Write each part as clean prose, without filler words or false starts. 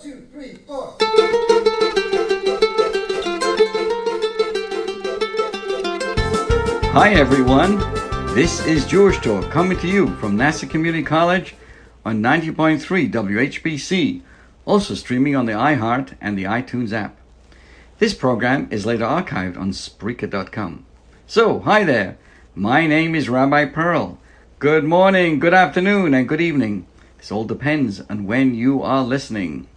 two, three, four. Hi everyone, this is Jewish Talk coming to you from NASA Community College on 90.3 WHBC, also streaming on the iHeart and the iTunes app. This program is later archived on Spreaker.com. So, hi there, my name is Rabbi Perl. Good morning, good afternoon, and good evening. This all depends on when you are listening.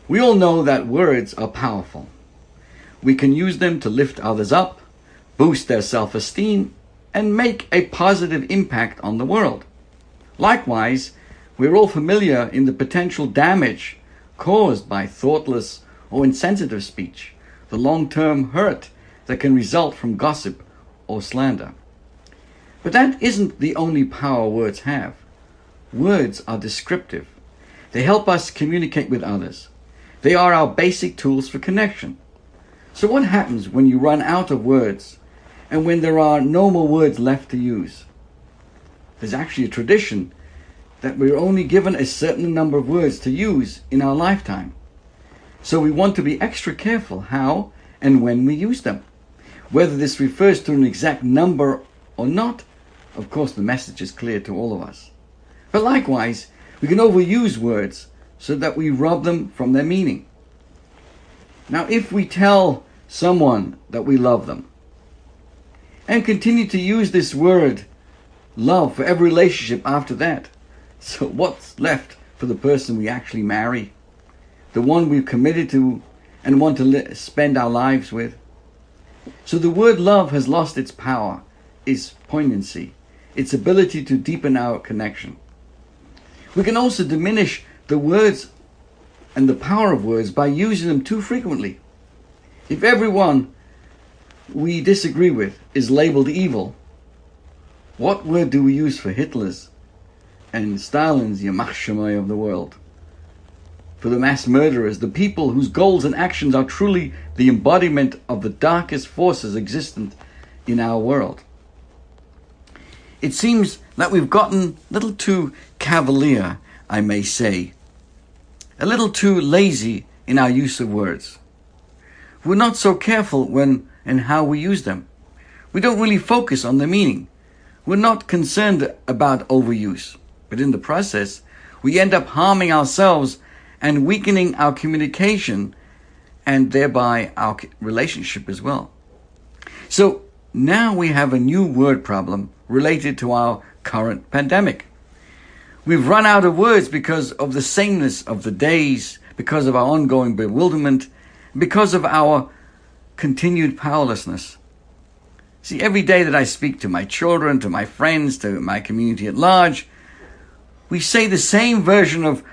We all know that words are powerful. We can use them to lift others up, boost their self-esteem, and make a positive impact on the world. Likewise, we're all familiar in the potential damage caused by thoughtless or insensitive speech, the long-term hurt that can result from gossip or slander. But that isn't the only power words have. Words are descriptive. They help us communicate with others. They are our basic tools for connection. So what happens when you run out of words and when there are no more words left to use? There's actually a tradition that we're only given a certain number of words to use in our lifetime. So we want to be extra careful how and when we use them. Whether this refers to an exact number or not, of course the message is clear to all of us. But likewise, we can overuse words so that we rob them from their meaning. Now, if we tell someone that we love them and continue to use this word love for every relationship after that, so what's left for the person we actually marry, the one we've committed to and want to spend our lives with? So the word love has lost its power, its poignancy, its ability to deepen our connection. We can also diminish the words and the power of words by using them too frequently. If everyone we disagree with is labeled evil, what word do we use for Hitler's and Stalin's Yamach Shemai of the world? For the mass murderers, the people whose goals and actions are truly the embodiment of the darkest forces existent in our world. It seems that we've gotten a little too cavalier, I may say, a little too lazy in our use of words. We're not so careful when and how we use them. We don't really focus on the meaning. We're not concerned about overuse. But in the process, we end up harming ourselves and weakening our communication and thereby our relationship as well. So now we have a new word problem related to our current pandemic. We've run out of words because of the sameness of the days, because of our ongoing bewilderment, because of our continued powerlessness. See, every day that I speak to my children, to my friends, to my community at large, we say the same version of,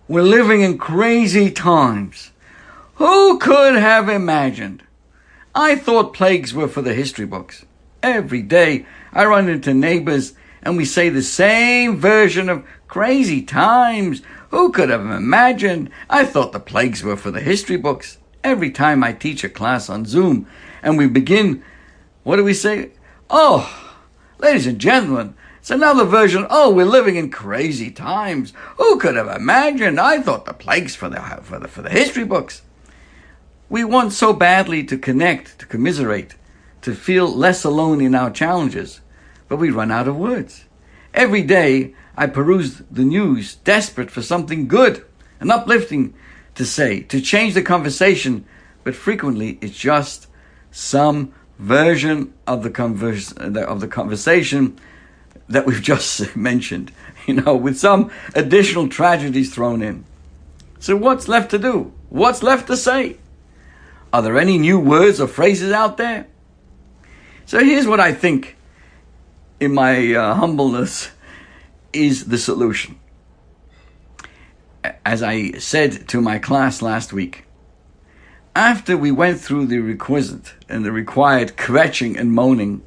"We're living in crazy times. Who could have imagined? I thought plagues were for the history books." Every day I run into neighbors and we say the same version of "crazy times. Who could have imagined? I thought the plagues were for the history books." Every time I teach a class on Zoom and we begin, what do we say? "Oh, ladies and gentlemen, it's another version. Oh, we're living in crazy times. Who could have imagined? I thought the plagues for the history books." We want so badly to connect, to commiserate, to feel less alone in our challenges, but we run out of words. Every day I peruse the news, desperate for something good and uplifting to say, to change the conversation, but frequently it's just some version of the conversation that we've just mentioned, with some additional tragedies thrown in. So what's left to do? What's left to say? Are there any new words or phrases out there? So here's what I think, in my humbleness, is the solution. As I said to my class last week, after we went through the requisite and the required kvetching and moaning,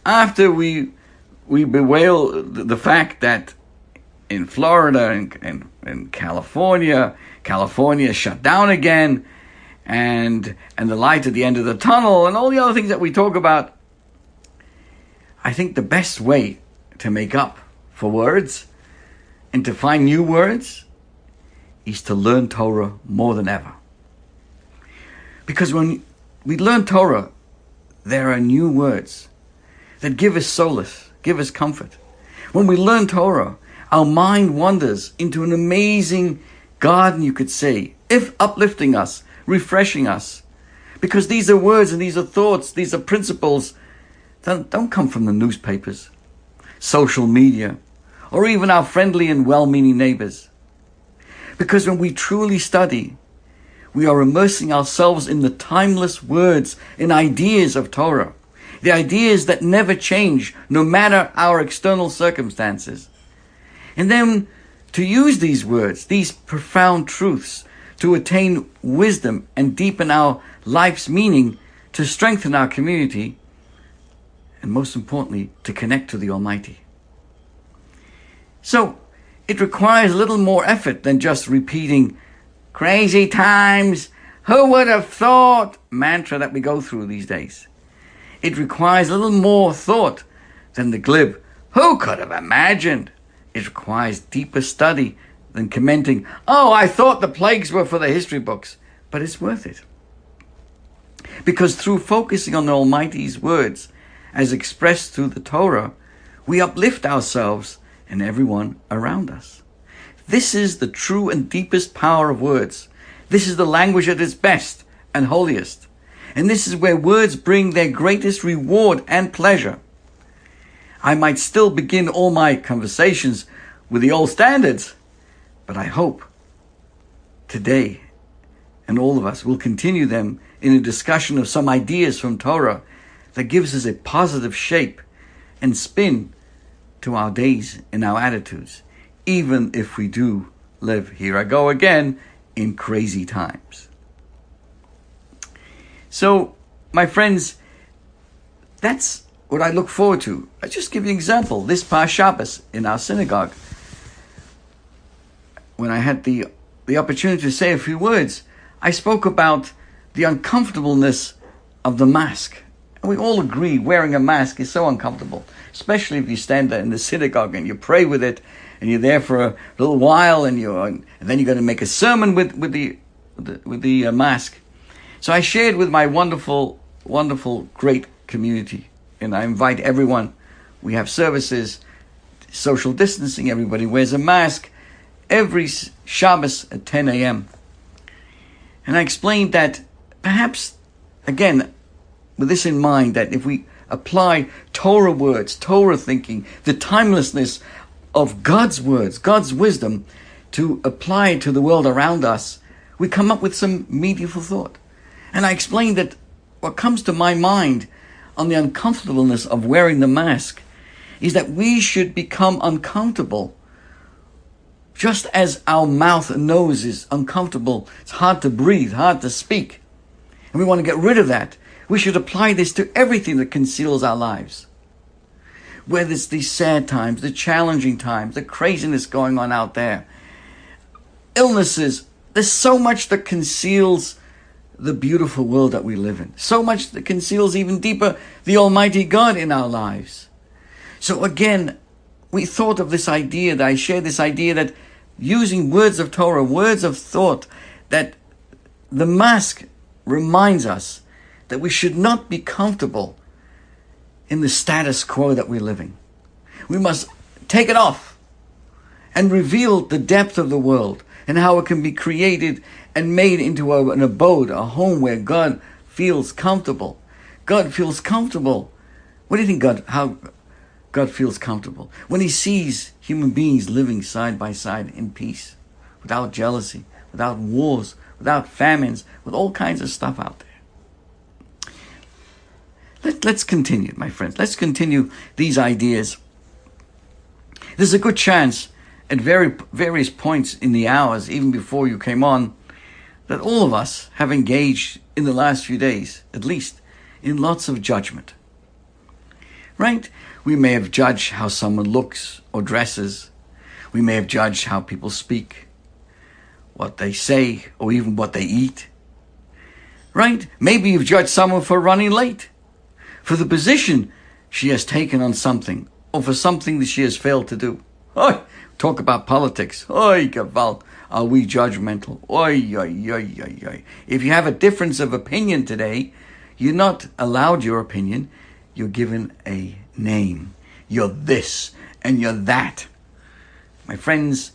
after we bewail the fact that in Florida and California shut down again, and the light at the end of the tunnel, and all the other things that we talk about, I think the best way to make up for words and to find new words is to learn Torah more than ever. Because when we learn Torah, there are new words that give us solace, give us comfort. When we learn Torah, our mind wanders into an amazing garden, you could say, if uplifting us, refreshing us. Because these are words and these are thoughts, these are principles that don't come from the newspapers, social media, or even our friendly and well-meaning neighbors. Because when we truly study, we are immersing ourselves in the timeless words and ideas of Torah, the ideas that never change no matter our external circumstances. And then to use these words, these profound truths, to attain wisdom and deepen our life's meaning, to strengthen our community, and most importantly, to connect to the Almighty. So, it requires a little more effort than just repeating crazy times, who would have thought mantra that we go through these days. It requires a little more thought than the glib, who could have imagined? It requires deeper study than commenting, oh, I thought the plagues were for the history books. But it's worth it. Because through focusing on the Almighty's words, as expressed through the Torah, we uplift ourselves and everyone around us. This is the true and deepest power of words. This is the language at its best and holiest. And this is where words bring their greatest reward and pleasure. I might still begin all my conversations with the old standards, but I hope today and all of us will continue them in a discussion of some ideas from Torah that gives us a positive shape and spin to our days and our attitudes, even if we do live, here I go again, in crazy times. So, my friends, that's what I look forward to. I'll just give you an example. This past Shabbos in our synagogue, when I had the opportunity to say a few words, I spoke about the uncomfortableness of the mask. And we all agree wearing a mask is so uncomfortable, especially if you stand there in the synagogue and you pray with it, and you're there for a little while, and then you're going to make a sermon with the mask. So I shared with my wonderful, great community, and I invite everyone. We have services, social distancing, everybody wears a mask every Shabbos at 10 a.m. And I explained that perhaps, again, with this in mind, that if we apply Torah words, Torah thinking, the timelessness of God's words, God's wisdom, to apply it to the world around us, we come up with some meaningful thought. And I explained that what comes to my mind on the uncomfortableness of wearing the mask is that we should become uncomfortable. Just as our mouth and nose is uncomfortable, it's hard to breathe, hard to speak, and we want to get rid of that, we should apply this to everything that conceals our lives. Whether it's these sad times, the challenging times, the craziness going on out there, illnesses, there's so much that conceals the beautiful world that we live in. So much that conceals even deeper the Almighty God in our lives. So again, we thought of this idea, that I shared this idea that using words of Torah, words of thought, that the mask reminds us that we should not be comfortable in the status quo that we're living. We must take it off and reveal the depth of the world and how it can be created and made into an abode, a home where God feels comfortable. God feels comfortable. What do you think how God feels comfortable? When he sees human beings living side by side in peace, without jealousy, without wars, without famines, with all kinds of stuff out there. Let's continue, my friends. Let's continue these ideas. There's a good chance at various points in the hours, even before you came on, that all of us have engaged in the last few days, at least, in lots of judgment. Right? We may have judged how someone looks or dresses. We may have judged how people speak, what they say, or even what they eat. Right? Maybe you've judged someone for running late, for the position she has taken on something, or for something that she has failed to do. Oh, talk about politics. Oh, Gewalt. are we judgmental. Oy, oy, oy, oy, oy. If you have a difference of opinion today, you're not allowed your opinion. You're given a name. You're this and you're that. My friends,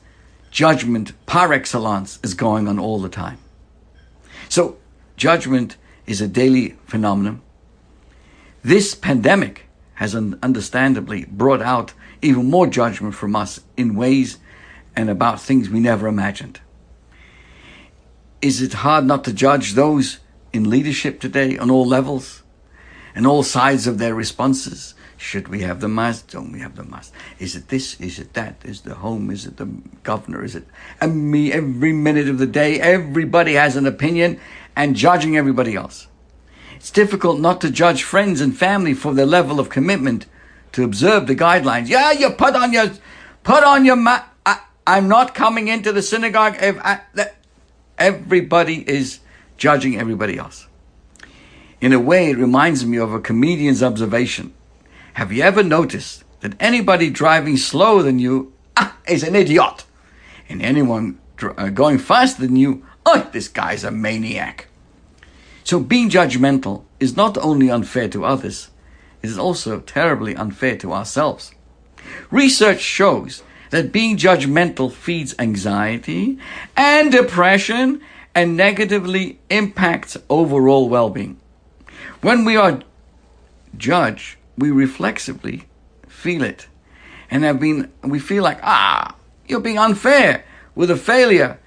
judgment par excellence is going on all the time. So judgment is a daily phenomenon. This pandemic has understandably brought out even more judgment from us in ways and about things we never imagined. Is it hard not to judge those in leadership today on all levels and all sides of their responses? Should we have the mask? Don't we have the mask? Is it this? Is it that? Is it the home? Is it the governor? Is it me? Every minute of the day, everybody has an opinion and judging everybody else. It's difficult not to judge friends and family for their level of commitment to observe the guidelines. Yeah, you put on your mask. I'm not coming into the synagogue. Everybody is judging everybody else. In a way, it reminds me of a comedian's observation. Have you ever noticed that anybody driving slower than you is an idiot? And anyone going faster than you, this guy's a maniac. So being judgmental is not only unfair to others, it is also terribly unfair to ourselves. Research shows that being judgmental feeds anxiety and depression and negatively impacts overall well-being. When we are judged, we reflexively feel it and we feel like, you're being unfair, with a failure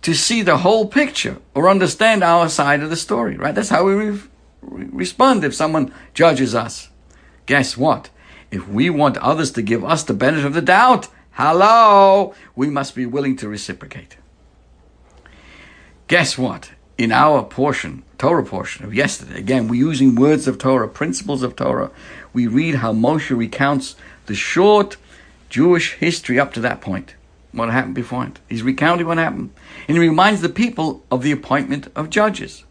to see the whole picture or understand our side of the story, right? That's how we respond if someone judges us. Guess what? If we want others to give us the benefit of the doubt, we must be willing to reciprocate. Guess what? In our Torah portion of yesterday, again, we're using words of Torah, principles of Torah. We read how Moshe recounts the short Jewish history up to that point. What happened before it. He's recounting what happened. And he reminds the people of the appointment of judges.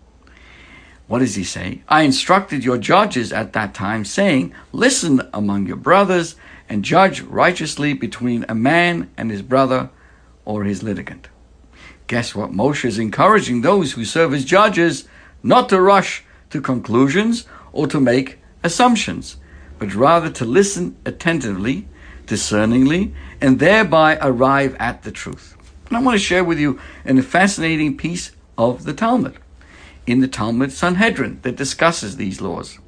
What does he say? I instructed your judges at that time, saying, listen among your brothers and judge righteously between a man and his brother or his litigant. Guess what? Moshe is encouraging those who serve as judges not to rush to conclusions or to make assumptions, but rather to listen attentively, discerningly, and thereby arrive at the truth. And I want to share with you a fascinating piece of the Talmud. In the Talmud Sanhedrin that discusses these laws.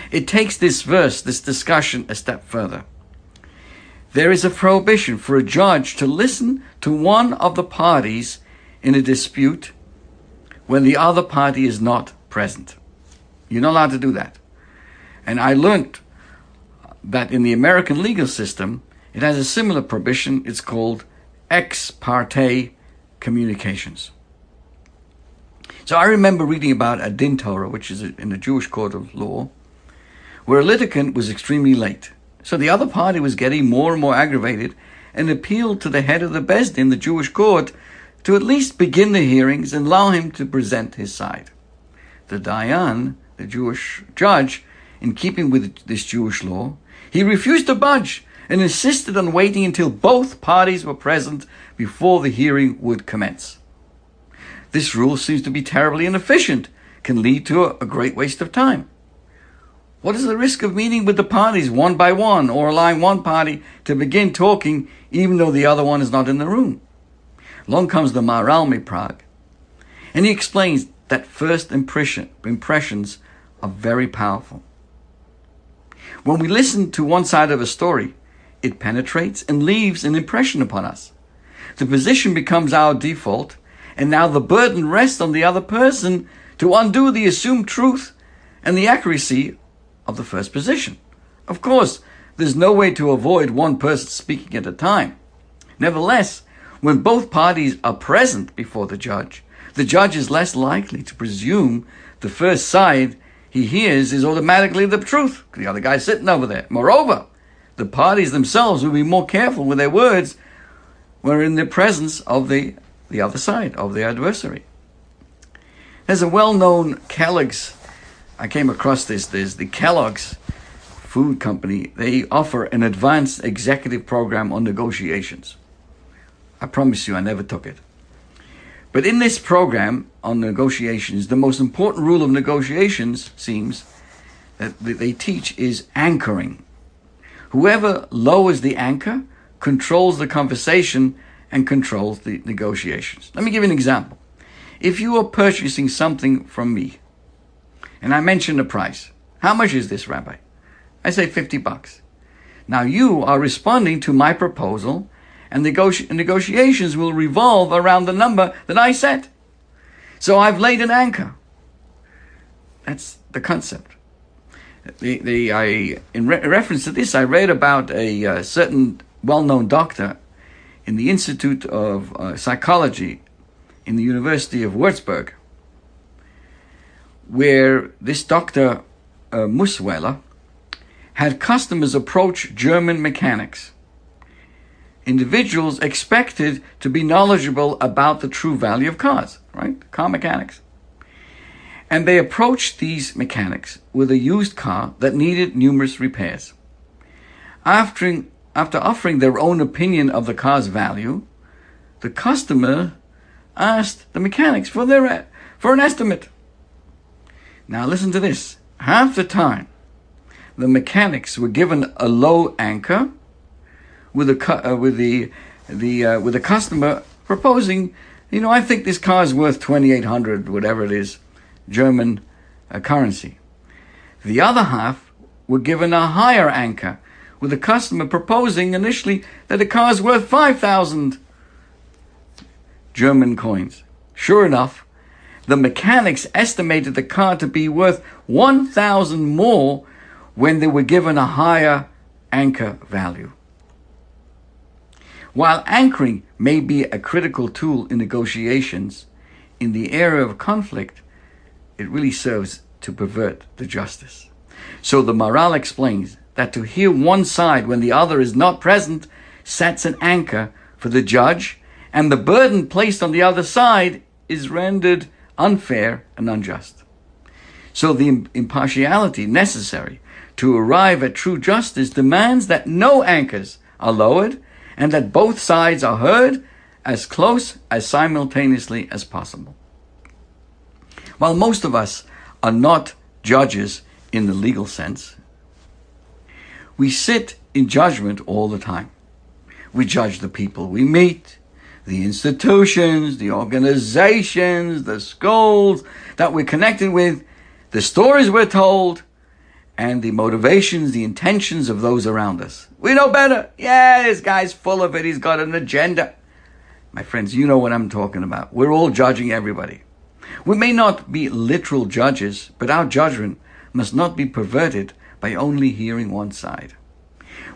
It takes this verse, this discussion, a step further. There is a prohibition for a judge to listen to one of the parties in a dispute when the other party is not present. You're not allowed to do that. And I learned that in the American legal system, it has a similar prohibition. It's called ex parte communications. So I remember reading about a din Torah, which is in the Jewish court of law, where a litigant was extremely late. So the other party was getting more and more aggravated and appealed to the head of the Beis Din, the Jewish court, to at least begin the hearings and allow him to present his side. The Dayan, the Jewish judge, in keeping with this Jewish law, he refused to budge and insisted on waiting until both parties were present before the hearing would commence. This rule seems to be terribly inefficient, can lead to a great waste of time. What is the risk of meeting with the parties one by one or allowing one party to begin talking even though the other one is not in the room? Along comes the Maharal Prague, and he explains that first impressions are very powerful. When we listen to one side of a story, it penetrates and leaves an impression upon us. The position becomes our default, and now the burden rests on the other person to undo the assumed truth and the accuracy of the first position. Of course, there's no way to avoid one person speaking at a time. Nevertheless, when both parties are present before the judge is less likely to presume the first side he hears is automatically the truth. The other guy's sitting over there. Moreover, the parties themselves will be more careful with their words when in the presence of the other side, of the adversary. There's a well-known Kellogg's, I came across this, there's the Kellogg's food company. They offer an advanced executive program on negotiations. I promise you, I never took it. But in this program on negotiations, the most important rule of negotiations seems that they teach is anchoring. Whoever lowers the anchor controls the conversation and controls the negotiations. Let me give you an example. If you are purchasing something from me, and I mention the price, how much is this, Rabbi? I say $50. Now you are responding to my proposal, and negotiations will revolve around the number that I set. So I've laid an anchor. That's the concept. In reference to this, I read about a certain well-known doctor in the Institute of Psychology in the University of Würzburg, where this Dr. Musweller had customers approach German mechanics. Individuals expected to be knowledgeable about the true value of cars, right? Car mechanics. And they approached these mechanics with a used car that needed numerous repairs. After offering their own opinion of the car's value, the customer asked the mechanics for an estimate. Now listen to this. Half the time, the mechanics were given a low anchor, with the customer proposing, I think this car is worth 2,800, whatever it is, German currency. The other half were given a higher anchor, with the customer proposing initially that the car is worth 5,000 German coins. Sure enough, the mechanics estimated the car to be worth 1,000 more when they were given a higher anchor value. While anchoring may be a critical tool in negotiations, in the area of conflict, it really serves to pervert the justice. So the Maral explains that to hear one side when the other is not present sets an anchor for the judge, and the burden placed on the other side is rendered unfair and unjust. So the impartiality necessary to arrive at true justice demands that no anchors are lowered and that both sides are heard as close as simultaneously as possible. While most of us are not judges in the legal sense, we sit in judgment all the time. We judge the people we meet, the institutions, the organizations, the schools that we're connected with, the stories we're told, and the motivations, the intentions of those around us. We know better. Yeah, this guy's full of it. He's got an agenda. My friends, you know what I'm talking about. We're all judging everybody. We may not be literal judges, but our judgment must not be perverted by only hearing one side.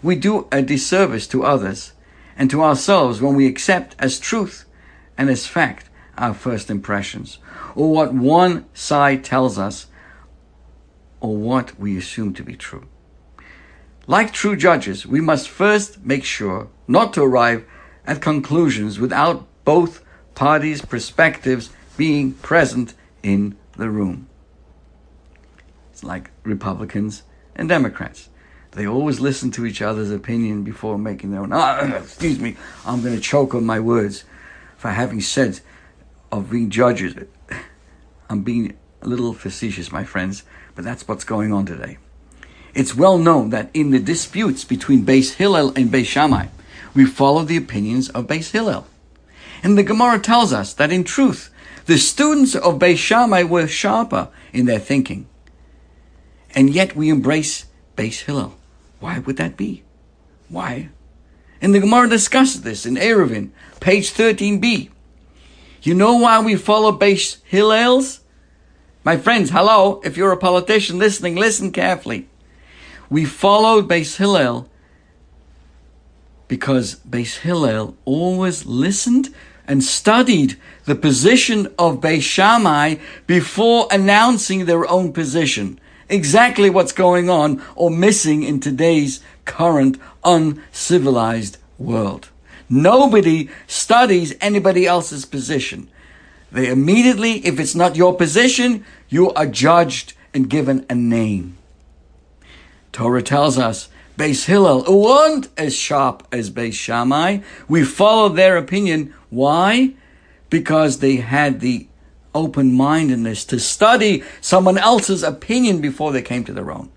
We do a disservice to others and to ourselves when we accept as truth and as fact our first impressions, or what one side tells us, or what we assume to be true. Like true judges, we must first make sure not to arrive at conclusions without both parties' perspectives being present in the room. It's like Republicans and Democrats. They always listen to each other's opinion before making their own. Excuse me, I'm going to choke on my words for having said of being judges. I'm being a little facetious, my friends, but that's what's going on today. It's well known that in the disputes between Beis Hillel and Beis Shammai, we follow the opinions of Beis Hillel. And the Gemara tells us that in truth, the students of Beis Shammai were sharper in their thinking. And yet we embrace Beis Hillel. Why would that be? Why? And the Gemara discusses this in Eruvin, page 13b. You know why we follow Beis Hillel's? My friends, hello, if you're a politician listening, listen carefully. We followed Beis Hillel because Beis Hillel always listened and studied the position of Beis Shammai before announcing their own position. Exactly what's going on or missing in today's current uncivilized world. Nobody studies anybody else's position. They immediately, if it's not your position, you are judged and given a name. Torah tells us, Beis Hillel weren't as sharp as Beis Shammai. We follow their opinion. Why? because they had the open-mindedness to study someone else's opinion before they came to their own.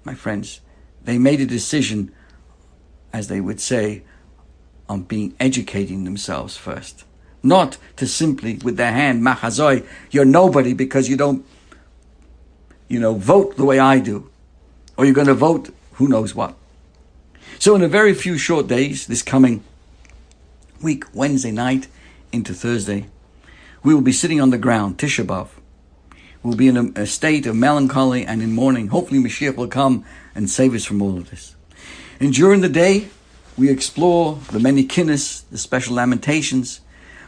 My friends, they made a decision, as they would say, on educating themselves first. Not to simply, with their hand, machazoi, you're nobody because you don't, vote the way I do. Or you're going to vote who knows what. So in a very few short days, this coming week, Wednesday night into Thursday, we will be sitting on the ground, Tisha B'Av. We'll be in a state of melancholy and in mourning. Hopefully Mashiach will come and save us from all of this. And during the day, we explore the many kinnis, the special lamentations.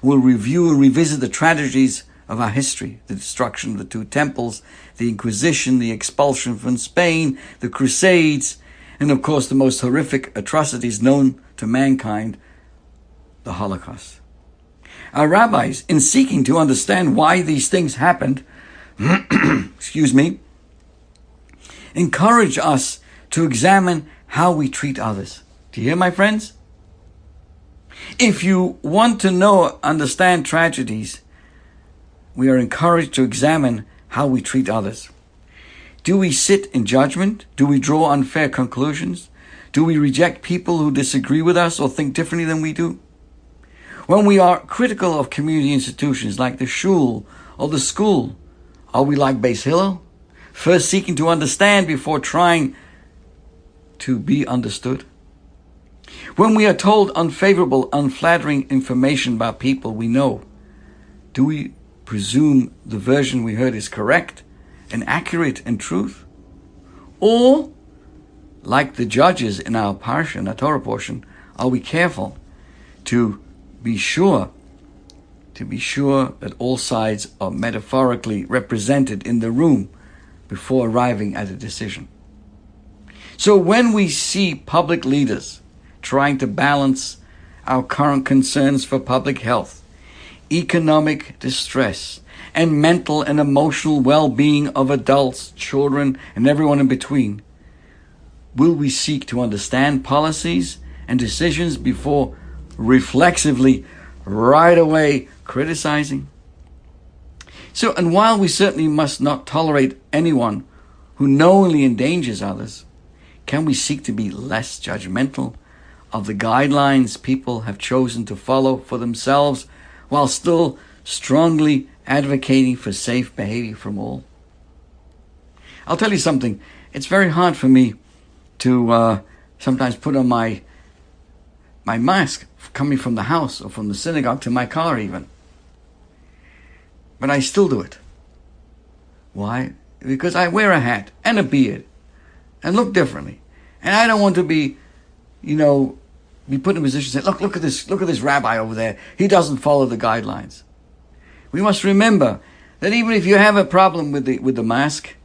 We'll review and revisit the tragedies of our history, the destruction of the two temples, the Inquisition, the expulsion from Spain, the Crusades, and of course the most horrific atrocities known to mankind, the Holocaust. Our rabbis, in seeking to understand why these things happened, encourage us to examine how we treat others. Do you hear, my friends? If you want to understand tragedies, we are encouraged to examine how we treat others. Do we sit in judgment? Do we draw unfair conclusions? Do we reject people who disagree with us or think differently than we do? When we are critical of community institutions like the shul or the school, are we like Beis Hillel, first seeking to understand before trying to be understood? When we are told unfavorable, unflattering information about people we know, do we presume the version we heard is correct and accurate and truth? Or, like the judges in our parsha, in our Torah portion, are we careful to be sure that all sides are metaphorically represented in the room before arriving at a decision? So when we see public leaders trying to balance our current concerns for public health, economic distress, and mental and emotional well-being of adults, children, and everyone in between, will we seek to understand policies and decisions before reflexively, right away, criticizing? So, and while we certainly must not tolerate anyone who knowingly endangers others, can we seek to be less judgmental of the guidelines people have chosen to follow for themselves while still strongly advocating for safe behavior from all? I'll tell you something. It's very hard for me to sometimes put on my mask coming from the house or from the synagogue to my car even. But I still do it. Why? Because I wear a hat and a beard and look differently. And I don't want to be put in a position to say, look at this rabbi over there. He doesn't follow the guidelines. We must remember that even if you have a problem with the mask,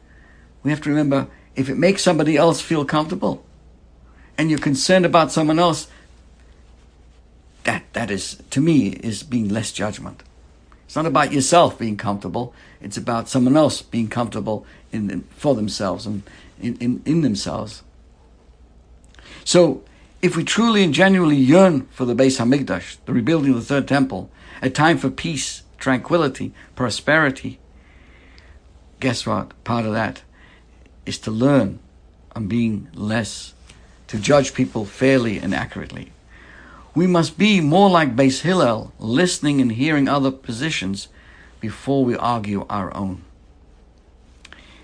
we have to remember, if it makes somebody else feel comfortable and you're concerned about someone else, that is, to me, is being less judgment. It's not about yourself being comfortable. It's about someone else being comfortable for themselves and in themselves. So, if we truly and genuinely yearn for the Beis Hamikdash, the rebuilding of the third temple, a time for peace, tranquility, prosperity, guess what? Part of that is to learn on being less, to judge people fairly and accurately. We must be more like Beis Hillel, listening and hearing other positions before we argue our own.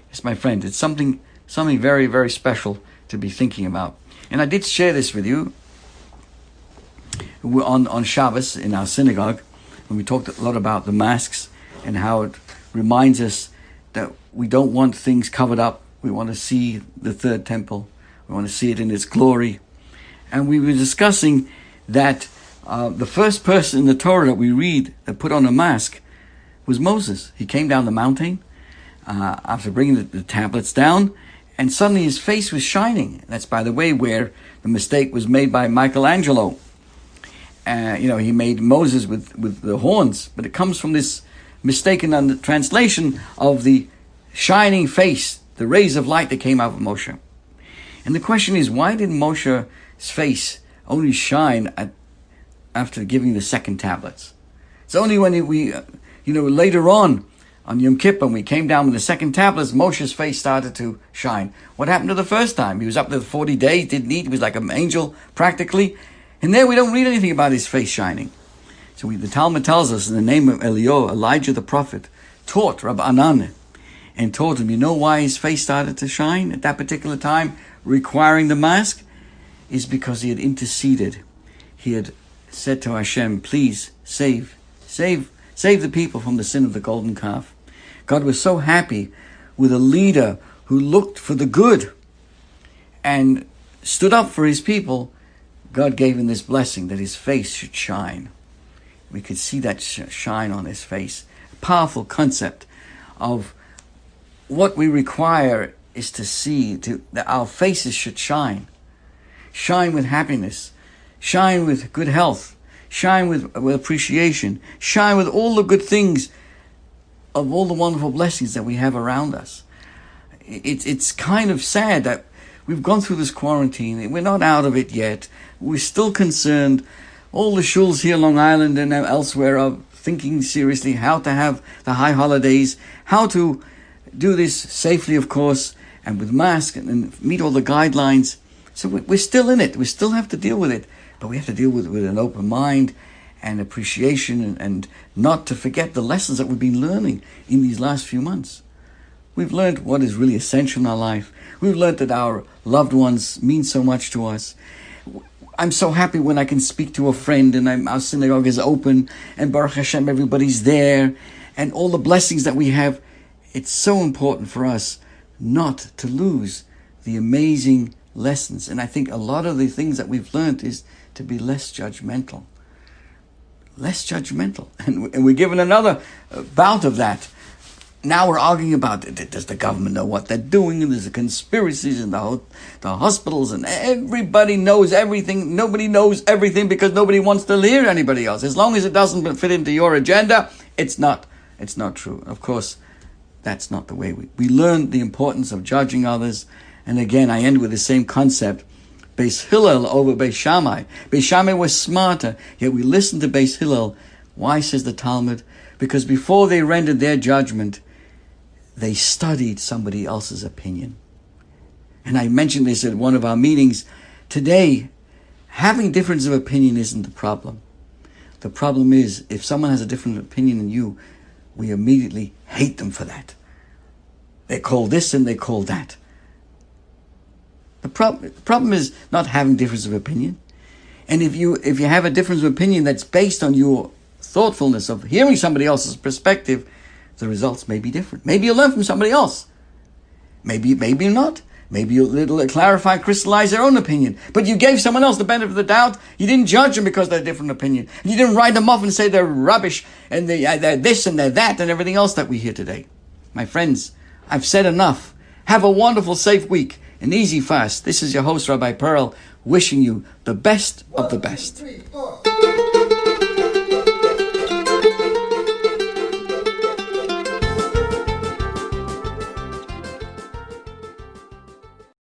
Yes, my friend, it's something very, very special to be thinking about. And I did share this with you on Shabbos in our synagogue, when we talked a lot about the masks and how it reminds us that we don't want things covered up. We want to see the third temple. We want to see it in its glory. And we were discussing that the first person in the Torah that we read that put on a mask was Moses. He came down the mountain after bringing the tablets down, and suddenly his face was shining. That's, by the way, where the mistake was made by Michelangelo. He made Moses with the horns, but it comes from this mistaken translation of the shining face, the rays of light that came out of Moshe. And the question is, why did Moshe's face only shine after giving the second tablets. It's only when we later on Yom Kippur, when we came down with the second tablets, Moshe's face started to shine. What happened to the first time? He was up there 40 days, didn't eat, he was like an angel practically. And there we don't read anything about his face shining. So the Talmud tells us in the name of Eliyahu, Elijah the prophet, taught Rabbi Anan and told him, you know why his face started to shine at that particular time, requiring the mask? Is because he had interceded. He had said to Hashem, please save the people from the sin of the golden calf. God was so happy with a leader who looked for the good and stood up for his people. God gave him this blessing that his face should shine. We could see that shine on his face. A powerful concept of what we require is to see that our faces should shine. Shine with happiness. Shine with good health. Shine with appreciation. Shine with all the good things of all the wonderful blessings that we have around us. It's kind of sad that we've gone through this quarantine. We're not out of it yet. We're still concerned. All the shuls here, Long Island and elsewhere, are thinking seriously how to have the high holidays, how to do this safely, of course, and with masks and meet all the guidelines. So we're still in it. We still have to deal with it. But we have to deal with it with an open mind and appreciation and not to forget the lessons that we've been learning in these last few months. We've learned what is really essential in our life. We've learned that our loved ones mean so much to us. I'm so happy when I can speak to a friend and our synagogue is open and Baruch Hashem, everybody's there and all the blessings that we have. It's so important for us not to lose the amazing lessons. And I think a lot of the things that we've learned is to be less judgmental. Less judgmental. And we're given another bout of that. Now we're arguing about, does the government know what they're doing? And there's the conspiracies in the hospitals and everybody knows everything. Nobody knows everything because nobody wants to hear anybody else. As long as it doesn't fit into your agenda, it's not true. Of course, that's not the way we learn the importance of judging others. And again, I end with the same concept. Beis Hillel over Beis Shammai. Beis Shammai was smarter, yet we listened to Beis Hillel. Why, says the Talmud? Because before they rendered their judgment, they studied somebody else's opinion. And I mentioned this at one of our meetings. Today, having difference of opinion isn't the problem. The problem is, if someone has a different opinion than you, we immediately hate them for that. They call this and they call that. The problem is not having difference of opinion. And if you have a difference of opinion that's based on your thoughtfulness of hearing somebody else's perspective, the results may be different. Maybe you'll learn from somebody else. Maybe not. Maybe you'll clarify, crystallize their own opinion. But you gave someone else the benefit of the doubt. You didn't judge them because they're a different opinion. You didn't write them off and say they're rubbish and they're this and they're that and everything else that we hear today. My friends, I've said enough. Have a wonderful, safe week. An easy fast. This is your host, Rabbi Perl, wishing you the best of the best. 1, 2, 3, 4.